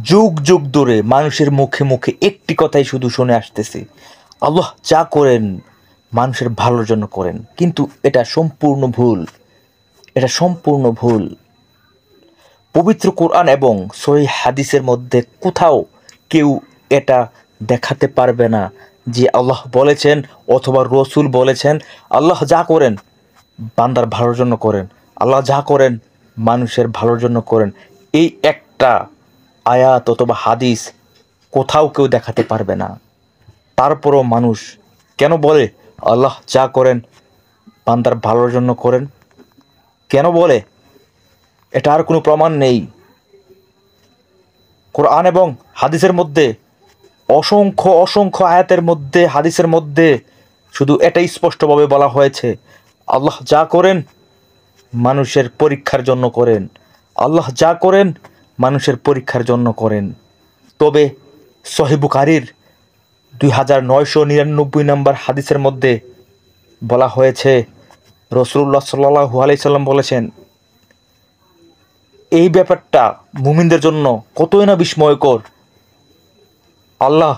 যুগ যুগ ধরে মানুষের মুখে মুখে একটি কথাই শুধু শুনে আসতেছি, আল্লাহ যা করেন মানুষের ভালোর জন্য করেন। কিন্তু এটা সম্পূর্ণ ভুল, এটা সম্পূর্ণ ভুল। পবিত্র কোরআন এবং সহিহ হাদিসের মধ্যে কোথাও কেউ এটা দেখাতে পারবে না যে আল্লাহ বলেছেন অথবা রসুল বলেছেন আল্লাহ যা করেন বান্দার ভালোর জন্য করেন, আল্লাহ যা করেন মানুষের ভালোর জন্য করেন। এই একটা আয়াত অথবা হাদিস কোথাও কেউ দেখাতে পারবে না। তারপরও মানুষ কেন বলে আল্লাহ যা করেন বান্দার ভালোর জন্য করেন? কেন বলে? এটা আর কোনো প্রমাণ নেই। কোরআন এবং হাদিসের মধ্যে অসংখ্য অসংখ্য আয়াতের মধ্যে, হাদিসের মধ্যে শুধু এটাই স্পষ্টভাবে বলা হয়েছে আল্লাহ যা করেন মানুষের পরীক্ষার জন্য করেন, আল্লাহ যা করেন মানুষের পরীক্ষার জন্য করেন। তবে সহিহ বুখারীর 2999 নম্বর হাদিসের মধ্যে বলা হয়েছে, রাসূলুল্লাহ সাল্লাল্লাহু আলাইহি সাল্লাম বলেছেন, এই ব্যাপারটা মুমিনদের জন্য কতই না বিস্ময়কর। আল্লাহ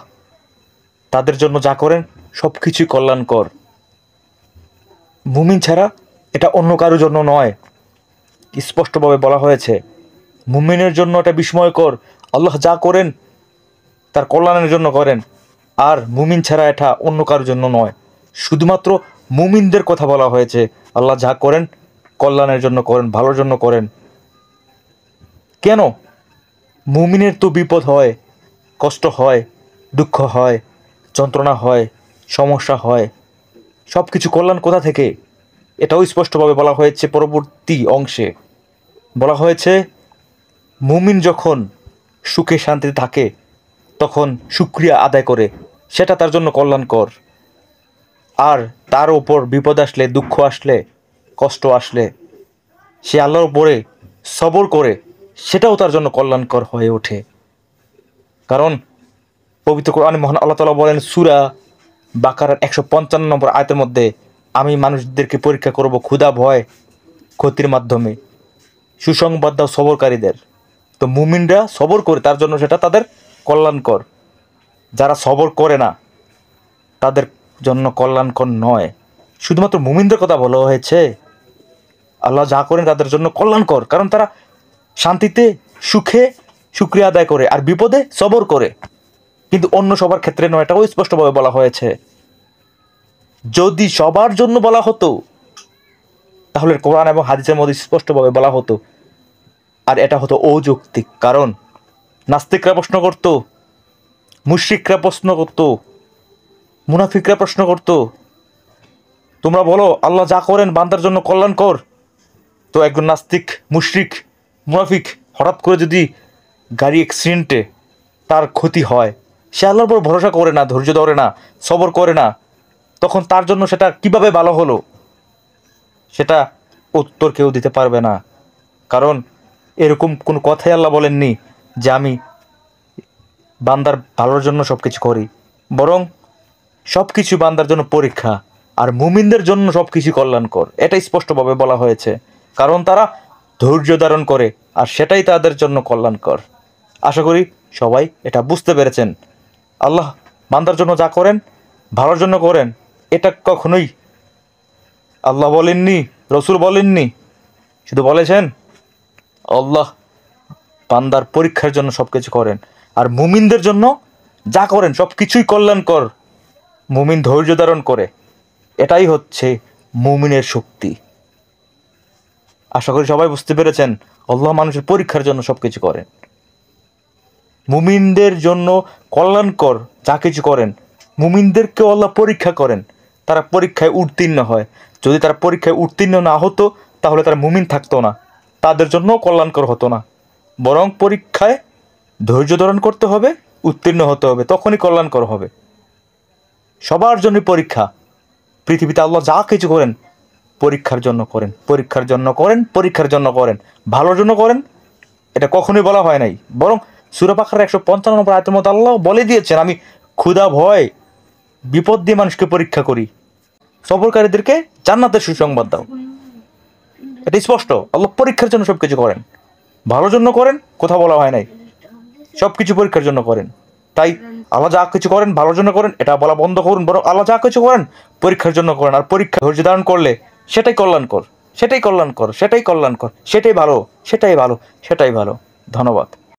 তাদের জন্য যা করেন সব কিছুই কল্যাণকর। মুমিন ছাড়া এটা অন্য কারোর জন্য নয়। স্পষ্টভাবে বলা হয়েছে মুমিনের জন্য এটা বিস্ময়কর, আল্লাহ যা করেন তার কল্যাণের জন্য করেন। আর মুমিন ছাড়া এটা অন্য কারোর জন্য নয়, শুধুমাত্র মুমিনদের কথা বলা হয়েছে আল্লাহ যা করেন কল্যাণের জন্য করেন, ভালোর জন্য করেন। কেন? মুমিনের তো বিপদ হয়, কষ্ট হয়, দুঃখ হয়, যন্ত্রণা হয়, সমস্যা হয়, সব কিছু কল্যাণ কোথা থেকে? এটাও স্পষ্টভাবে বলা হয়েছে। পরবর্তী অংশে বলা হয়েছে মুমিন যখন সুখে শান্তিতে থাকে তখন শুকরিয়া আদায় করে, সেটা তার জন্য কল্যাণকর। আর তার ওপর বিপদ আসলে, দুঃখ আসলে, কষ্ট আসলে সে আল্লাহর উপরে সবর করে, সেটাও তার জন্য কল্যাণকর হয়ে ওঠে। কারণ পবিত্র কোরআনে মহান আল্লাহ তাআলা বলেন সূরা বাকারার 155 নম্বর আয়াতের মধ্যে, আমি মানুষদেরকে পরীক্ষা করব ক্ষুধা, ভয়, ক্ষতির মাধ্যমে, সুসংবাদ দাও সবরকারীদের। তো মুমিনরা সবর করে তার জন্য সেটা তাদের কল্যাণকর। যারা সবর করে না তাদের জন্য কল্যাণকর নয়। শুধুমাত্র মুমিনদের কথা বলা হয়েছে আল্লাহ যা করেন তাদের জন্য কল্যাণকর, কারণ তারা শান্তিতে সুখে শুকরিয়া আদায় করে আর বিপদে সবর করে। কিন্তু অন্য সবার ক্ষেত্রে নয়, এটাও স্পষ্টভাবে বলা হয়েছে। যদি সবার জন্য বলা হতো তাহলে কোরআন এবং হাদিসের মধ্যে স্পষ্টভাবে বলা হতো, আর এটা হতো অযৌক্তিক। কারণ নাস্তিকরা প্রশ্ন করত, মুশরিকরা প্রশ্ন করত, মুনাফিকরা প্রশ্ন করত, তোমরা বলো আল্লাহ যা করেন বান্দার জন্য কল্যাণকর। তো একজন নাস্তিক, মুশরিক, মুনাফিক হঠাৎ করে যদি গাড়ি অ্যাক্সিডেন্টে তার ক্ষতি হয়, সে আল্লাহর উপর ভরসা করে না, ধৈর্য ধরে না, সবর করে না, তখন তার জন্য সেটা কিভাবে ভালো হলো সেটা উত্তর কেউ দিতে পারবে না। কারণ এরকম কোনো কথাই আল্লাহ বলেননি যে আমি বান্দার ভালোর জন্য সব কিছু করি, বরং সব কিছু বান্দার জন্য পরীক্ষা, আর মুমিনদের জন্য সব কিছু কল্যাণকর। এটা স্পষ্টভাবে বলা হয়েছে, কারণ তারা ধৈর্য ধারণ করে আর সেটাই তাদের জন্য কল্যাণকর। আশা করি সবাই এটা বুঝতে পেরেছেন। আল্লাহ বান্দার জন্য যা করেন ভালোর জন্য করেন, এটা কখনোই আল্লাহ বলেননি, রসুল বলেননি। শুধু বলেছেন আল্লাহ বান্দার পরীক্ষার জন্য সব কিছু করেন, আর মুমিনদের জন্য যা করেন সব কিছুই কল্যাণকর। মুমিন ধৈর্য ধারণ করে, এটাই হচ্ছে মুমিনের শক্তি। আশা করি সবাই বুঝতে পেরেছেন আল্লাহ মানুষের পরীক্ষার জন্য সব কিছু করেন, মুমিনদের জন্য কল্যাণকর যা কিছু করেন। মুমিনদেরকেও আল্লাহ পরীক্ষা করেন, তারা পরীক্ষায় উত্তীর্ণ হয়। যদি তারা পরীক্ষায় উত্তীর্ণ না হতো তাহলে তারা মুমিন থাকতো না, তাদের জন্য কল্যাণকর হতো না। বরং পরীক্ষায় ধৈর্য ধারণ করতে হবে, উত্তীর্ণ হতে হবে, তখনই কল্যাণকর হবে। সবার জন্য পরীক্ষা। পৃথিবীতে আল্লাহ যা কিছু করেন পরীক্ষার জন্য করেন, পরীক্ষার জন্য করেন, পরীক্ষার জন্য করেন, ভালোর জন্য করেন। এটা কখনোই বলা হয় নাই, বরং সূরা বাকারার 155 নম্বর আয়াতের মধ্যে আল্লাহ বলে দিয়েছেন আমি ক্ষুধা, ভয়, বিপদ দিয়ে মানুষকে পরীক্ষা করি, সবরকারীদেরকে জান্নাতের সুসংবাদ দাও। এটা স্পষ্ট, আল্লাহ পরীক্ষার জন্য সব কিছু করেন, ভালোর জন্য করেন, কোথাও বলা হয় নাই। সব কিছু পরীক্ষার জন্য করেন। তাই আল্লাহ যা কিছু করেন ভালোর জন্য করেন, এটা বলা বন্ধ করুন, বরং আল্লাহ যা কিছু করেন পরীক্ষার জন্য করেন। আর পরীক্ষা ধৈর্য ধারণ করলে সেটাই কল্যাণকর, সেটাই কল্যাণকর, সেটাই কল্যাণকর, সেটাই ভালো, সেটাই ভালো, সেটাই ভালো। ধন্যবাদ।